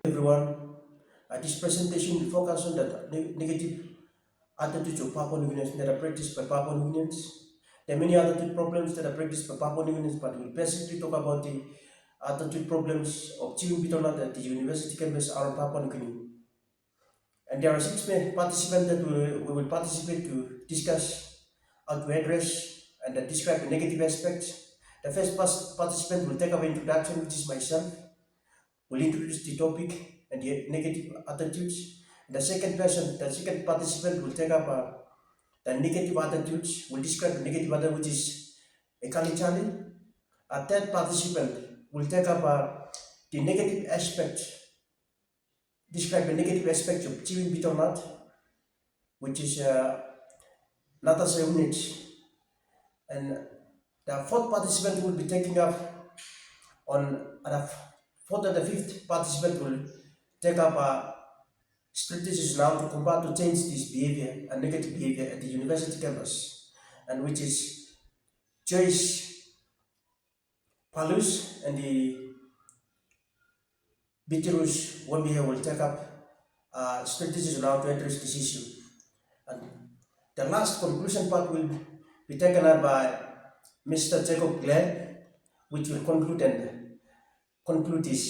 Everyone. This presentation will focus on the negative attitudes of Papua New Guineans that are practiced by Papua New Guineans. There are many attitude problems that are practiced by Papua New Guineans, but we'll basically talk about the attitude problems of chewing bitonat at the university campus around Papua New Guinea. And there are six participants that we will participate to discuss how to address and describe the negative aspects. The first participant will take up an introduction, which is myself. Will introduce the topic and the negative attitudes. The second participant will take up the negative attitudes, will describe the negative attitude, which is a Kalichali. A third participant will take up the negative aspects, describe the negative aspects of chewing bitter nut, which is Natasa units. And the fourth participant will be taking up on the fourth and the fifth participant will take up strategies now to combat to change this behavior and negative behavior at the university campus, and which is Joyce Palus and the Bitirus Wambia will take up strategies now to address this issue. And the last conclusion part will be taken up by Mr. Jacob Glenn, which will conclude this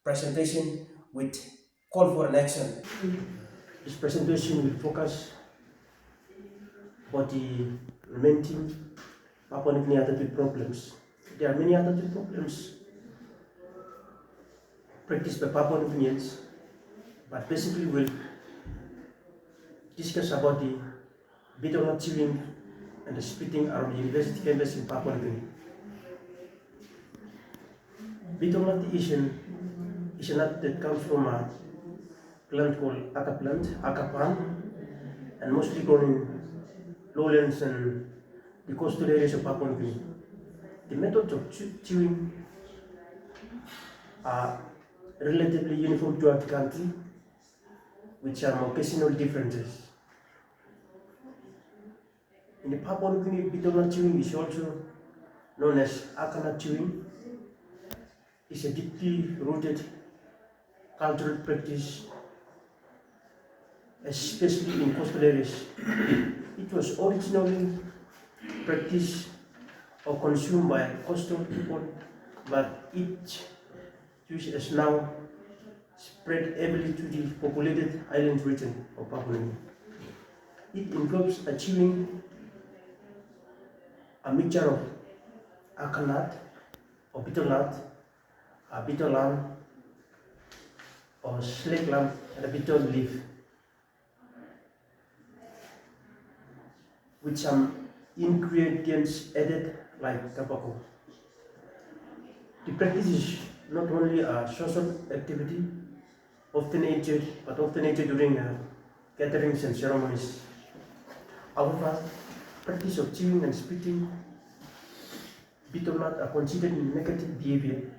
presentation with call for an action. This presentation will focus on the remaining Papua New Guinea attitude problems. There are many attitude problems practiced by Papua New Guineans, but basically we'll discuss about the bitter chewing and the spitting around the university campus in Papua New Guinea. Bitter nut is a nut that comes from a plant called aca palm, and mostly grown in lowlands and the coastal areas of Papua New Guinea. The methods of chewing are relatively uniform throughout the country, with some occasional differences. In the Papua New Guinea, bitter nut chewing is also known as aca nut chewing. It's a deeply rooted cultural practice, especially in coastal areas. It was originally practiced or consumed by coastal people, but its use has now spread heavily to the populated island region of Papua New Guinea. It involves achieving a mixture of aca nut or bitter nut, a bitter lamb, or slake lamb, and a bitter leaf, with some ingredients added like tobacco. The practice is not only a social activity, often enjoyed during gatherings and ceremonies. However, practice of chewing and spitting bitter nut are considered negative behavior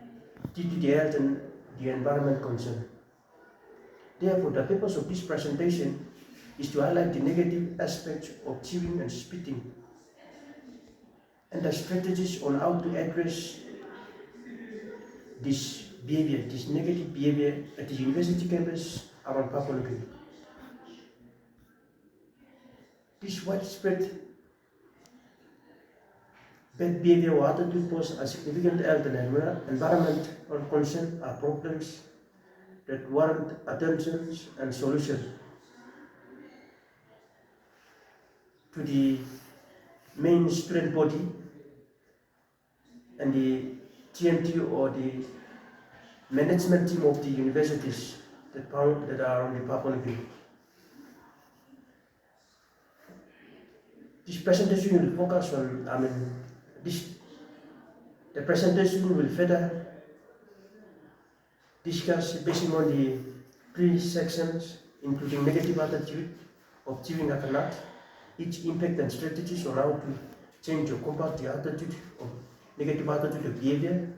due to the health and the environment concern. Therefore, the purpose of this presentation is to highlight the negative aspects of chewing and spitting and the strategies on how to address this behavior, this negative behavior at the university campus around Papua New Guinea. This widespread bad behavior or attitude pose a significant health and environmental concern are problems that warrant attention and solution to the main student body and the TNT or the management team of the universities that are around the Papua New Guinea. This presentation will focus on, the presentation will further discuss based on the three sections, including negative attitude of chewing aca nut, its impact and strategies on how to change or combat the attitude of negative attitude of behavior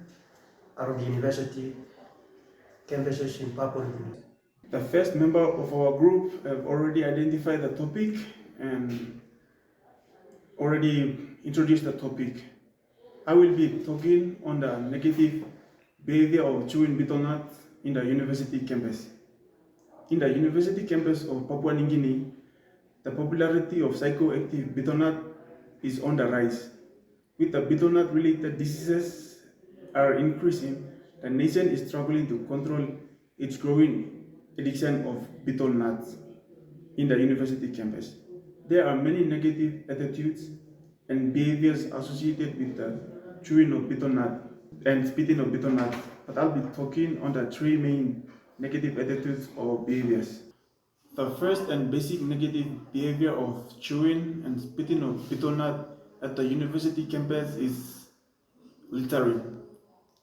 around the university campuses in Papua New Guinea. The first member of our group have already identified the topic and already introduced the topic. I will be talking on the negative behavior of chewing bitter nut in the university campus. In the university campus of Papua New Guinea, the popularity of psychoactive betel nut is on the rise. With the betel nut related diseases are increasing, the nation is struggling to control its growing addiction of betel nuts in the university campus. There are many negative attitudes and behaviors associated with the chewing of betel nut and spitting of betel nut, but I'll be talking on the three main negative attitudes or behaviors. The first and basic negative behavior of chewing and spitting of betel nut at the university campus is littering.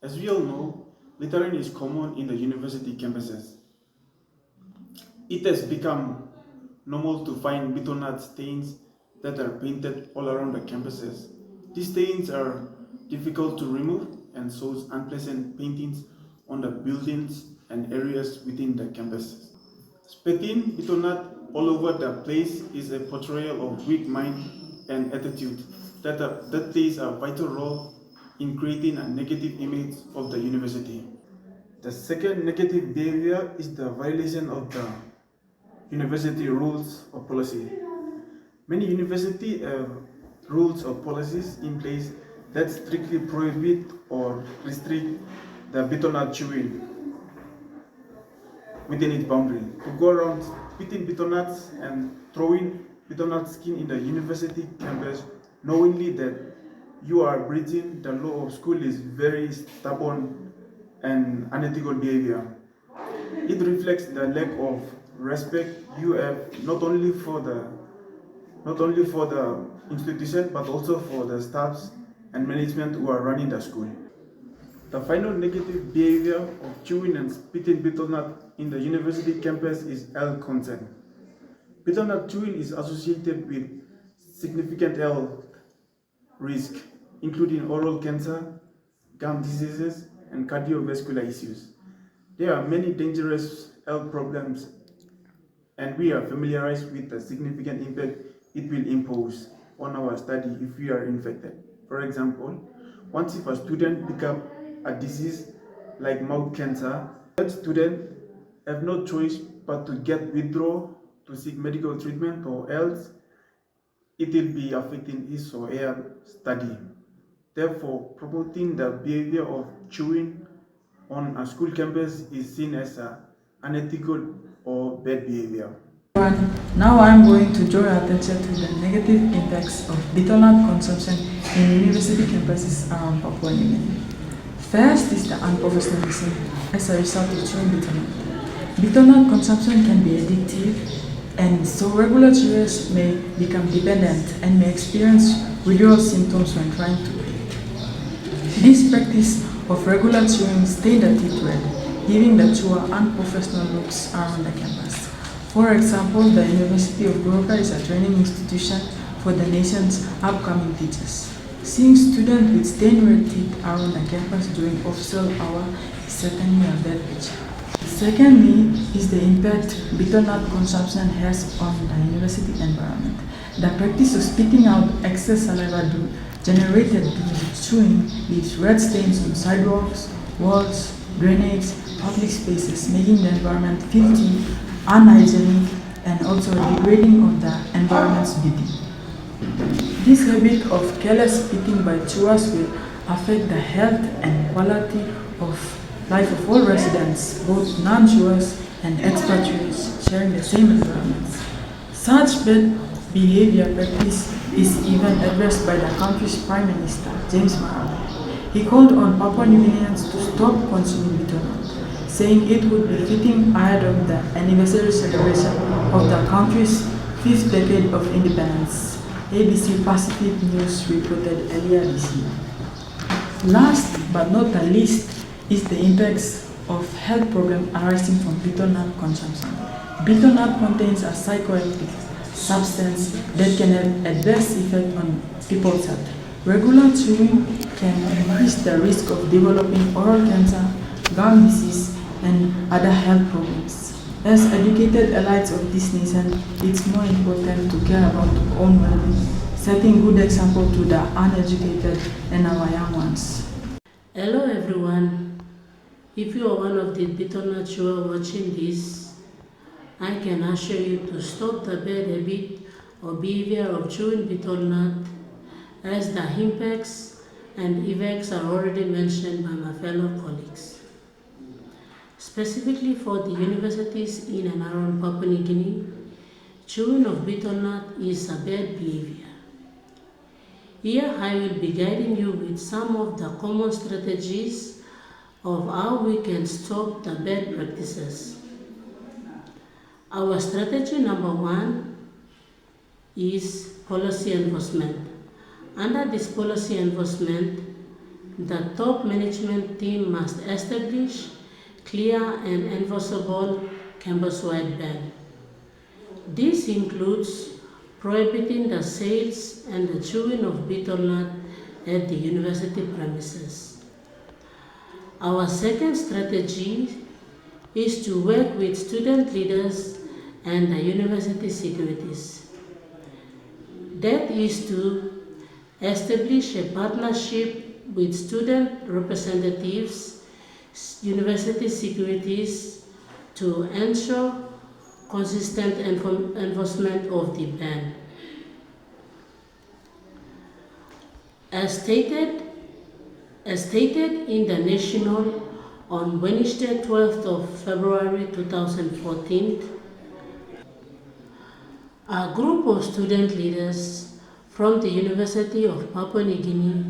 As we all know, littering is common in the university campuses. It has become normal to find betel nut stains that are painted all around the campuses. These stains are difficult to remove and shows unpleasant paintings on the buildings and areas within the campuses. Spitting betel nut all over the place is a portrayal of weak mind and attitude that plays a vital role in creating a negative image of the university. The second negative behavior is the violation of the university rules or policy. Many university rules or policies in place that strictly prohibit or restrict the betel nut chewing within its boundary. To go around spitting betel nuts and throwing betel nut skin in the university campus, knowingly that you are breaching the law of school, is very stubborn and unethical behavior. It reflects the lack of respect you have not only for the institution but also for the staffs and management who are running the school. The final negative behavior of chewing and spitting betel nut in the university campus is health concern. Betel nut chewing is associated with significant health risk, including oral cancer, gum diseases, and cardiovascular issues. There are many dangerous health problems, and we are familiarized with the significant impact it will impose on our study if we are infected. For example, once if a student picks up a disease like mouth cancer, that student have no choice but to get withdraw to seek medical treatment, or else it will be affecting his or her study. Therefore, promoting the behavior of chewing on a school campus is seen as unethical or bad behavior. Now I'm going to draw your attention to the negative impacts of betel nut consumption in university campuses around Papua New Guinea. First is the unprofessionalism as a result of chewing betel nut. Betel nut consumption can be addictive, and so regular chewers may become dependent and may experience withdrawal symptoms when trying to eat. This practice of regular chewing stains the teeth red, giving the chewer unprofessional looks around the campus. For example, the University of Goroka is a training institution for the nation's upcoming teachers. Seeing students with stained red teeth around the campus during official hour is certainly a bad picture. Secondly is the impact betel nut consumption has on the university environment. The practice of spitting out excess saliva generated during chewing leaves red stains on sidewalks, walls, drainage, public spaces, making the environment filthy, unhygienic, and also degrading of the environment's beauty. This habit of careless spitting by chewers will affect the health and quality of life of all residents, both non-chewers and expatriates sharing the same environments. Such bad behavior practice is even addressed by the country's Prime Minister, James Marape. He called on Papua New Guineans to stop consuming betel nut, saying it would be fitting ahead of the anniversary celebration of the country's 5th decade of independence. ABC Pacific News reported earlier this year. Last but not the least is the impacts of health problems arising from betel nut consumption. Betel nut contains a psychoactive substance that can have adverse effect on people's health. Regular chewing can increase the risk of developing oral cancer, gum disease, and other health problems. As educated elites of this nation, it's more important to care about our own well-being, setting good example to the uneducated and our young ones. Hello everyone. If you are one of the bitternut who are watching this, I can assure you to stop the bad habit or behavior of chewing bitternut, as the impacts and effects are already mentioned by my fellow colleagues. Specifically for the universities in and around Papua New Guinea, chewing of bitternut is a bad behavior. Here I will be guiding you with some of the common strategies of how we can stop the bad practices. Our strategy number one is policy enforcement. Under this policy enforcement, the top management team must establish clear and enforceable campus-wide ban. This includes prohibiting the sales and the chewing of bitternut at the university premises. Our second strategy is to work with student leaders and the university securities. That is to establish a partnership with student representatives, university securities to ensure consistent enforcement of the ban. As stated in the National on Wednesday, 12th of February 2014, a group of student leaders from the University of Papua New Guinea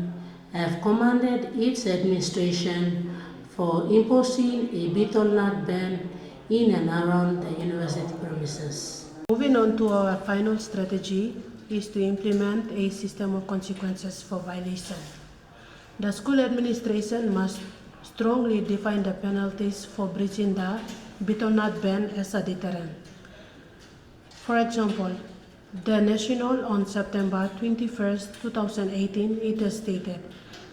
have commanded its administration for imposing a bitternut ban in and around the university premises. Moving on to our final strategy is to implement a system of consequences for violation. The school administration must strongly define the penalties for breaching the bitternut ban as a deterrent. For example, the National on September 21st, 2018, it has stated,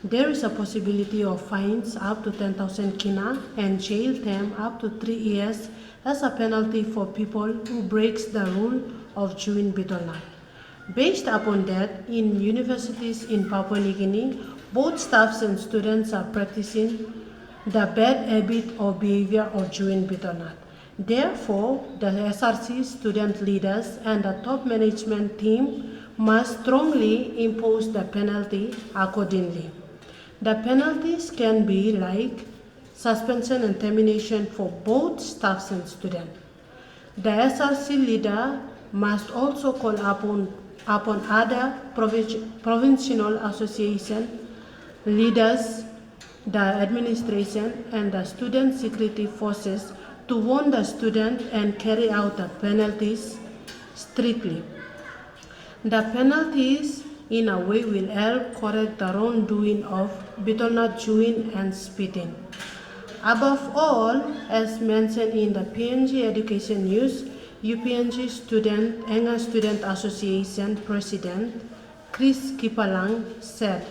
there is a possibility of fines up to 10,000 kina and jail term up to 3 years as a penalty for people who breaks the rule of chewing bitternut. Based upon that, in universities in Papua New Guinea, both staffs and students are practicing the bad habit or behavior of chewing bitternut. Therefore, the SRC student leaders and the top management team must strongly impose the penalty accordingly. The penalties can be like suspension and termination for both staffs and students. The SRC leader must also call upon other provincial association leaders, the administration, and the student security forces to warn the student and carry out the penalties strictly. The penalties in a way will help correct the wrongdoing of bitternut chewing and spitting. Above all, as mentioned in the PNG Education News, UPNG Student Association President Chris Kipalang said,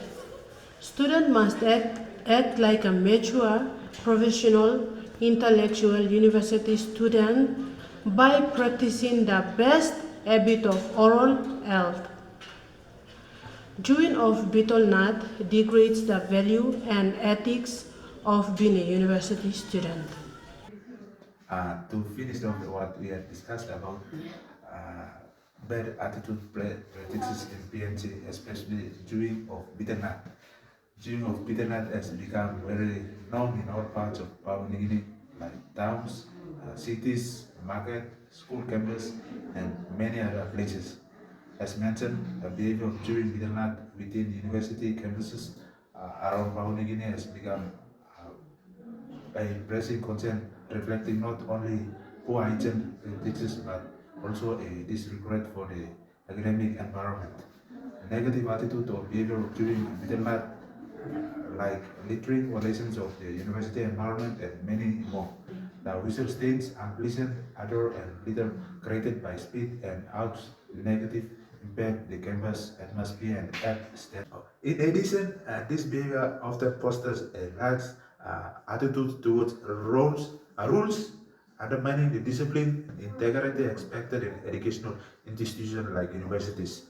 students must act like a mature, professional, intellectual university student by practicing the best habit of oral health. Chewing of bitternut degrades the value and ethics of being a university student. To finish off what we had discussed about uh, bad attitude practices in PNG, especially chewing of bitternut. Chewing of bitternut has become very known in all parts of Papua New Guinea, like towns, cities, market, school campus, and many other places. As mentioned, the behavior of chewing bitternut within university campuses around Papua New Guinea has become a pressing concern, reflecting not only poor hygiene practices but also a disregard for the academic environment. A negative attitude or behavior of chewing bitternut, like littering, violations of the university environment, and many more. The visual stains, unpleasant odor, and litter created by spit and ouch negative impact the campus atmosphere and add step. In addition, this behavior often fosters a lax attitude towards rules, undermining the discipline and integrity expected in educational institutions like universities.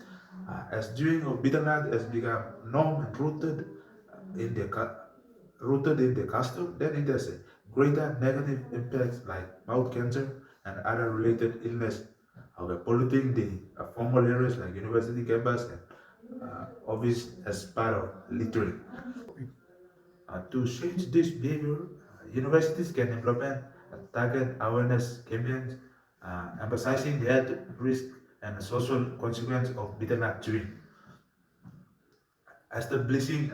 As chewing of bitternut has become norm and rooted in the custom, then it has greater negative impacts like mouth cancer and other related illness, polluting the formal areas like university campus and office as part of littering. To change this behavior, universities can implement target awareness campaigns emphasizing the health risk and social consequence of bitter nut chewing, establishing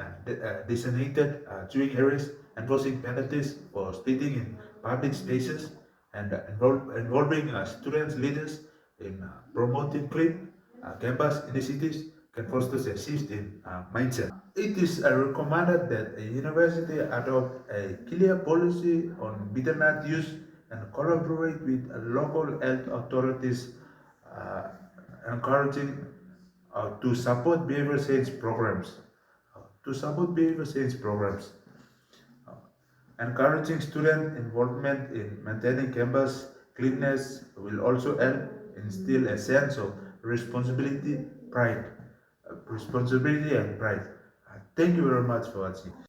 designated chewing areas, enforcing penalties for spitting in public spaces, and involving students leaders in promoting clean campus initiatives can foster a shift in mindset. It is recommended that a university adopt a clear policy on bitter nut use and collaborate with local health authorities, uh, encouraging to support behavior change programs. To support behavior change programs, encouraging student involvement in maintaining campus cleanliness will also help instill a sense of responsibility and pride. Thank you very much for watching.